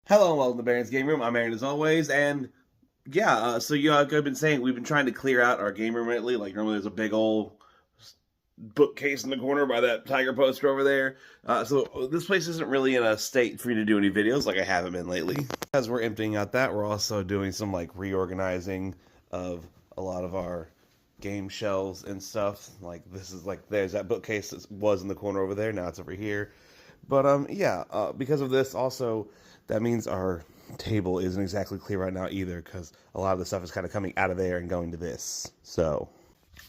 Hello and welcome to Baron's Game Room. I'm Aaron as always, and yeah, so I've been saying we've been trying to clear out our game room lately. Like normally there's a big old bookcase in the corner by that tiger poster over there. So this place isn't really in a state for me to do any videos like I haven't been lately. As we're emptying out that, we're also doing some like reorganizing of a lot of our game shelves and stuff. Like this is like there's that bookcase that was in the corner over there. Now it's over here. But because of this also, that means our table isn't exactly clear right now either, because a lot of the stuff is kind of coming out of there and going to this. So,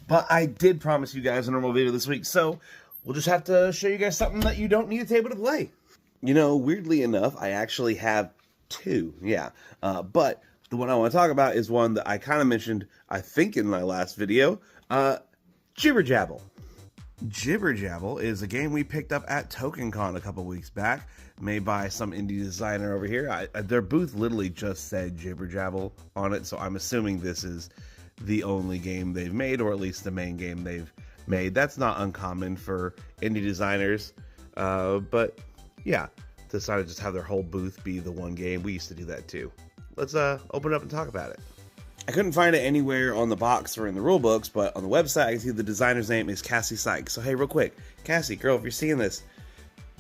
but I did promise you guys a normal video this week, so we'll just have to show you guys something that you don't need a table to play. You know, weirdly enough, I actually have two, but the one I want to talk about is one that I kind of mentioned, I think, in my last video, Jibber Jabble. Jibber Jabble is a game we picked up at TokenCon a couple weeks back, made by some indie designer over here. Their booth literally just said Jibber Jabble on it, so I'm assuming this is the only game they've made, or at least the main game they've made. That's not uncommon for indie designers, but yeah, decided to just have their whole booth be the one game. We used to do that too. Let's open it up and talk about it. I couldn't find it anywhere on the box or in the rule books, but on the website I can see the designer's name is Cassie Sykes. So hey, real quick, Cassie, girl, if you're seeing this,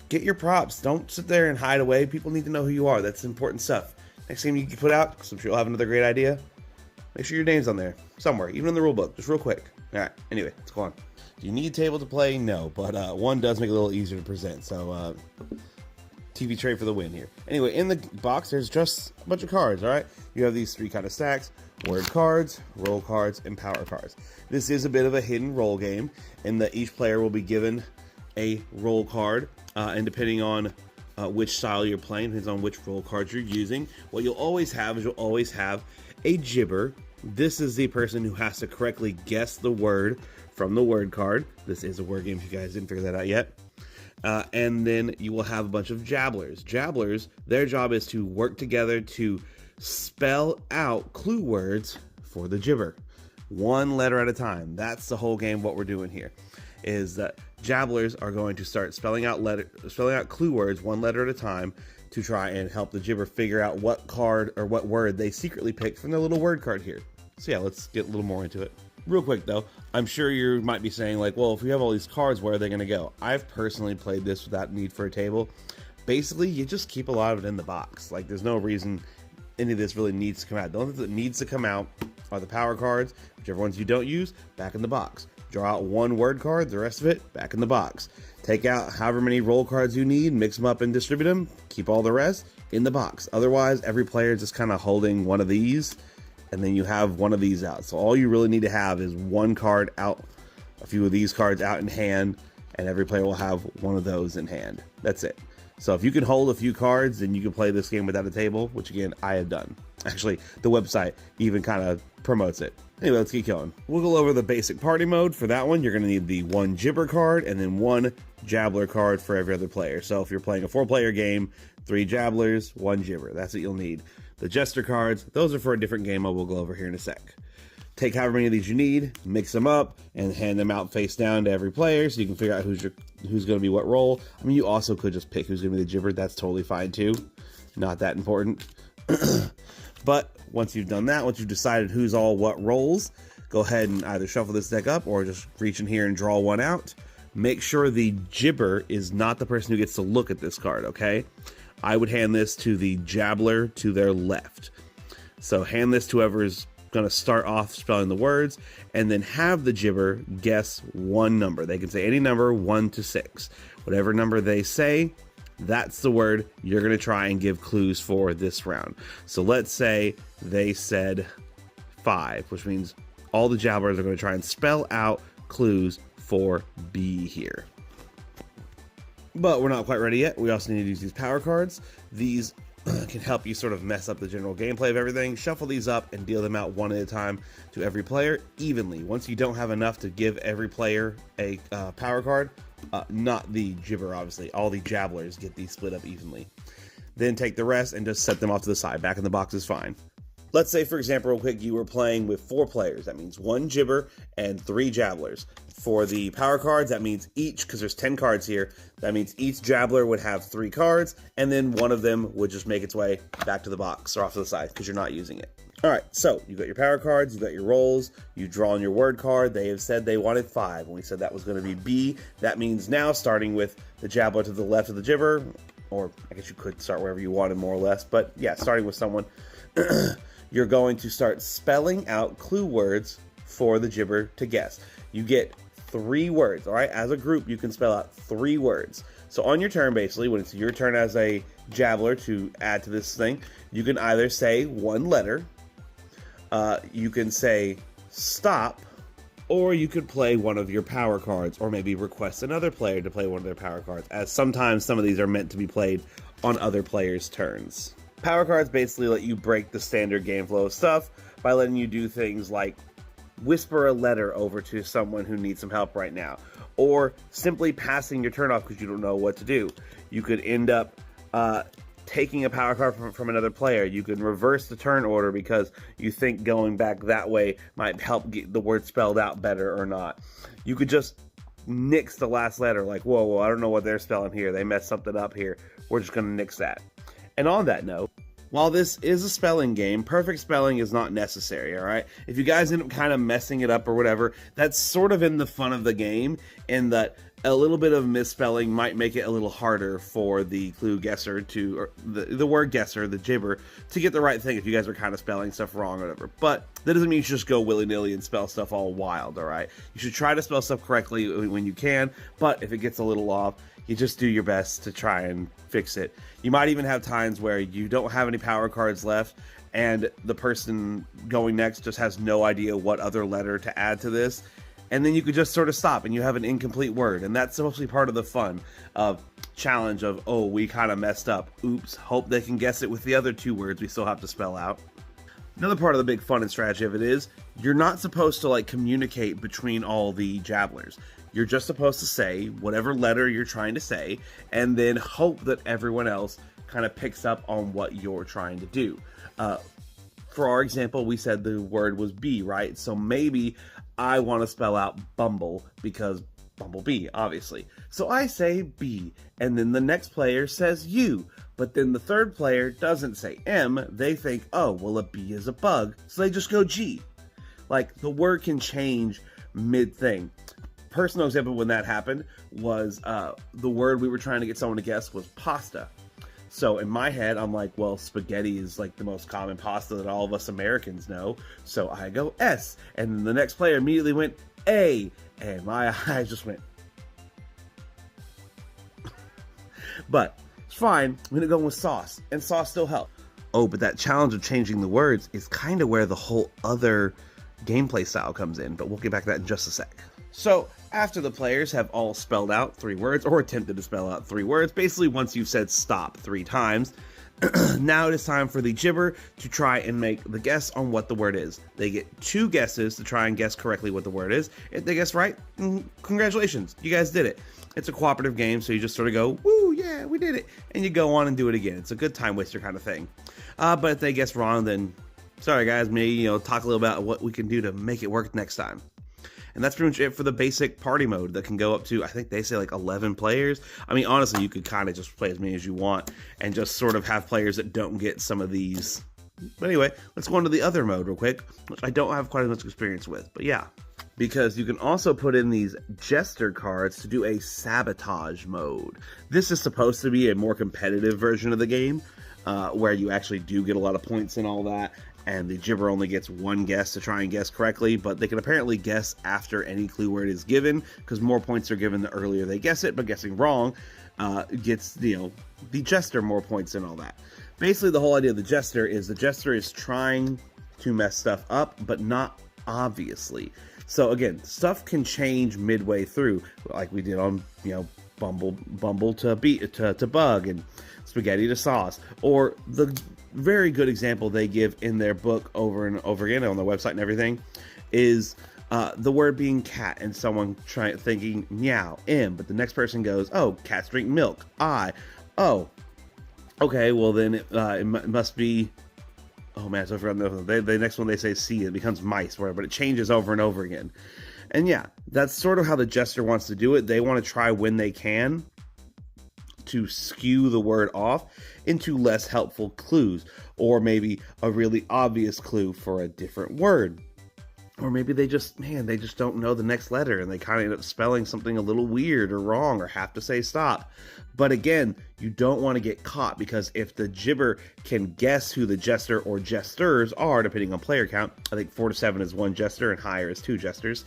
get your props. Don't sit there and hide away. People need to know who you are. That's important stuff. Next game you can put out, because I'm sure you'll have another great idea, make sure your name's on there somewhere, even in the rule book, just real quick. All right, anyway, let's go on. Do you need a table to play? No, but one does make it a little easier to present. So TV tray for the win here. Anyway, in the box, there's just a bunch of cards, all right? You have these three kind of stacks: word cards, roll cards, and power cards. This is a bit of a hidden roll game, in that each player will be given a roll card, and depending on which style you're playing, depends on which roll cards you're using. What you'll always have is a gibber. This is the person who has to correctly guess the word from the word card. This is a word game if you guys didn't figure that out yet. And then you will have a bunch of jabblers. Jabblers, their job is to work together to spell out clue words for the gibber, one letter at a time. That's the whole game. What we're doing here is that jabblers are going to start spelling out clue words one letter at a time to try and help the gibber figure out what card or what word they secretly picked from their little word card here. So yeah, let's get a little more into it. Real quick though, I'm sure you might be saying like, well, if we have all these cards, where are they going to go? I've personally played this without need for a table. Basically, you just keep a lot of it in the box. Like, there's no reason any of this really needs to come out. The only thing that needs to come out are the power cards. Whichever ones you don't use, back in the box. Draw out one word card, the rest of it back in the box. Take out however many roll cards you need, mix them up and distribute them. Keep all the rest in the box. Otherwise, every player is just kind of holding one of these, and then you have one of these out. So all you really need to have is one card out, a few of these cards out in hand, and every player will have one of those in hand. That's it. So if you can hold a few cards, then you can play this game without a table, which again, I have done. Actually, the website even kind of promotes it. Anyway, let's keep going. We'll go over the basic party mode. For that one, you're going to need the one gibber card and then one jabbler card for every other player. So if you're playing a 4-player game, 3 jabblers, 1 gibber. That's what you'll need. The jester cards, those are for a different game I will go over here in a sec. Take however many of these you need, mix them up, and hand them out face down to every player so you can figure out who's going to be what role. I mean, you also could just pick who's going to be the gibber. That's totally fine too. Not that important. But once you've done that, once you've decided who's all what roles, go ahead and either shuffle this deck up or just reach in here and draw one out. Make sure the gibber is not the person who gets to look at this card, okay? I would hand this to the jabbler to their left. So hand this to whoever's going to start off spelling the words, and then have the gibber guess one number. They can say any number 1 to 6. Whatever number they say, that's the word you're going to try and give clues for this round. So let's say they said 5, which means all the jabblers are going to try and spell out clues for B here. But we're not quite ready yet. We also need to use these power cards. These can help you sort of mess up the general gameplay of everything. Shuffle these up and deal them out one at a time to every player evenly. Once you don't have enough to give every player a power card, not the gibber obviously, all the jabblers get these split up evenly. Then take the rest and just set them off to the side. Back in the box is fine. Let's say, for example, real quick, you were playing with 4 players. That means 1 Jibber and 3 Jabblers. For the power cards, that means each, because there's 10 cards here, that means each Jabbler would have 3 cards, and then one of them would just make its way back to the box or off to the side because you're not using it. All right, so you got your power cards, you got your rolls, you draw on your word card. They have said they wanted 5, and we said that was going to be B. That means now, starting with the Jabbler to the left of the Jibber, or I guess you could start wherever you wanted, more or less, but yeah, starting with someone, you're going to start spelling out clue words for the Jibber to guess. You get 3 words, all right? As a group, you can spell out 3 words. So on your turn, basically, when it's your turn as a Jabbler to add to this thing, you can either say one letter, you can say stop, or you could play one of your power cards, or maybe request another player to play one of their power cards, as sometimes some of these are meant to be played on other players' turns. Power cards basically let you break the standard game flow of stuff by letting you do things like whisper a letter over to someone who needs some help right now, or simply passing your turn off because you don't know what to do. You could end up taking a power card from another player. You can reverse the turn order because you think going back that way might help get the word spelled out better or not. You could just nix the last letter, like, whoa, I don't know what they're spelling here. They messed something up here. We're just going to nix that. And on that note, while this is a spelling game, perfect spelling is not necessary, all right? If you guys end up kind of messing it up or whatever, that's sort of in the fun of the game, in that a little bit of misspelling might make it a little harder for the clue guesser to, or the word guesser, the Jibber, to get the right thing if you guys are kind of spelling stuff wrong or whatever. But that doesn't mean you should just go willy-nilly and spell stuff all wild, all right? You should try to spell stuff correctly when you can, but if it gets a little off, you just do your best to try and fix it. You might even have times where you don't have any power cards left, and the person going next just has no idea what other letter to add to this, and then you could just sort of stop and you have an incomplete word. And that's supposed to be part of the fun of challenge of, oh, we kind of messed up, oops, hope they can guess it with the other 2 words we still have to spell out. Another part of the big fun and strategy of it is you're not supposed to communicate between all the Jabblers. You're just supposed to say whatever letter you're trying to say, and then hope that everyone else kind of picks up on what you're trying to do. For our example, we said the word was B, right? So maybe I want to spell out Bumble because Bumblebee, obviously. So I say B, and then the next player says U, but then the third player doesn't say M. They think, oh, well, a bee is a bug, so they just go G. The word can change mid-thing. Personal example when that happened was the word we were trying to get someone to guess was pasta. So in my head, I'm like, well, spaghetti is the most common pasta that all of us Americans know. So I go S, and the next player immediately went A, and my eyes just went. But it's fine. I'm gonna go with sauce, and sauce still helps. Oh, but that challenge of changing the words is kind of where the whole other gameplay style comes in, but we'll get back to that in just a sec. So after the players have all spelled out 3 words, or attempted to spell out 3 words, basically once you've said stop 3 times, now it is time for the Jibber to try and make the guess on what the word is. They get 2 guesses to try and guess correctly what the word is. If they guess right, congratulations, you guys did it. It's a cooperative game, so you just sort of go, woo, yeah, we did it, and you go on and do it again. It's a good time waster kind of thing. But if they guess wrong, then sorry guys, maybe talk a little about what we can do to make it work next time. And that's pretty much it for the basic party mode that can go up to, I think they say 11 players. I mean, honestly, you could kind of just play as many as you want and just sort of have players that don't get some of these. But anyway, let's go into the other mode real quick, which I don't have quite as much experience with, but yeah. Because you can also put in these Jester cards to do a sabotage mode. This is supposed to be a more competitive version of the game, where you actually do get a lot of points and all that. And the Jibber only gets 1 guess to try and guess correctly, but they can apparently guess after any clue word is given, because more points are given the earlier they guess it, but guessing wrong gets, the Jester more points and all that. Basically, the whole idea of the Jester is trying to mess stuff up, but not obviously. So again, stuff can change midway through, like we did on, Bumble to bug, and spaghetti to sauce, or the very good example they give in their book over and over again on their website and everything is the word being cat, and someone thinking meow, M, but the next person goes, oh, cats drink milk, I, oh, okay, well then it must be oh man, so the next one they say see, it becomes mice, whatever, but it changes over and over again. And yeah, that's sort of how the jester wants to do it. They want to try when they can to skew the word off into less helpful clues, or maybe a really obvious clue for a different word. Or maybe they just don't know the next letter and they kind of end up spelling something a little weird or wrong or have to say stop. But again, you don't want to get caught, because if the Jibber can guess who the jester or jesters are, depending on player count, I think 4 to 7 is 1 jester and higher is 2 jesters,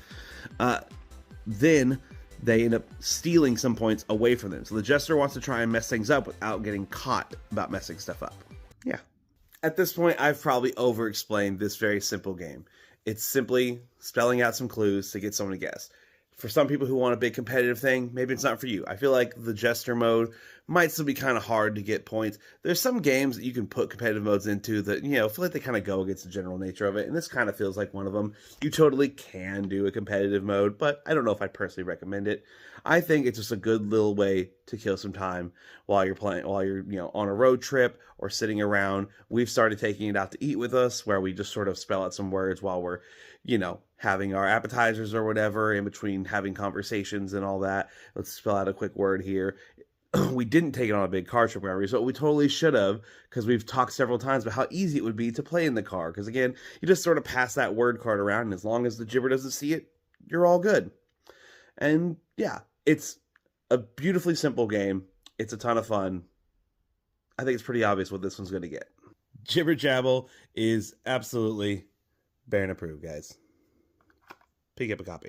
then they end up stealing some points away from them. So the jester wants to try and mess things up without getting caught about messing stuff up. Yeah. At this point, I've probably over-explained this very simple game. It's simply spelling out some clues to get someone to guess. For some people who want a big competitive thing, maybe it's not for you. I feel like the jester mode might still be kind of hard to get points. There's some games that you can put competitive modes into that, feel like they kind of go against the general nature of it, and this kind of feels like one of them. You totally can do a competitive mode, but I don't know if I personally recommend it. I think it's just a good little way to kill some time while you're on a road trip or sitting around. We've started taking it out to eat with us, where we just sort of spell out some words while we're, having our appetizers or whatever, in between having conversations and all that. Let's spell out a quick word here. We didn't take it on a big car trip, wherever, so we totally should have, because we've talked several times about how easy it would be to play in the car. Because again, you just sort of pass that word card around, and as long as the Jibber doesn't see it, you're all good. And yeah, it's a beautifully simple game. It's a ton of fun. I think it's pretty obvious what this one's going to get. Jibber Jabble is absolutely Baron approved, guys. Pick up a copy.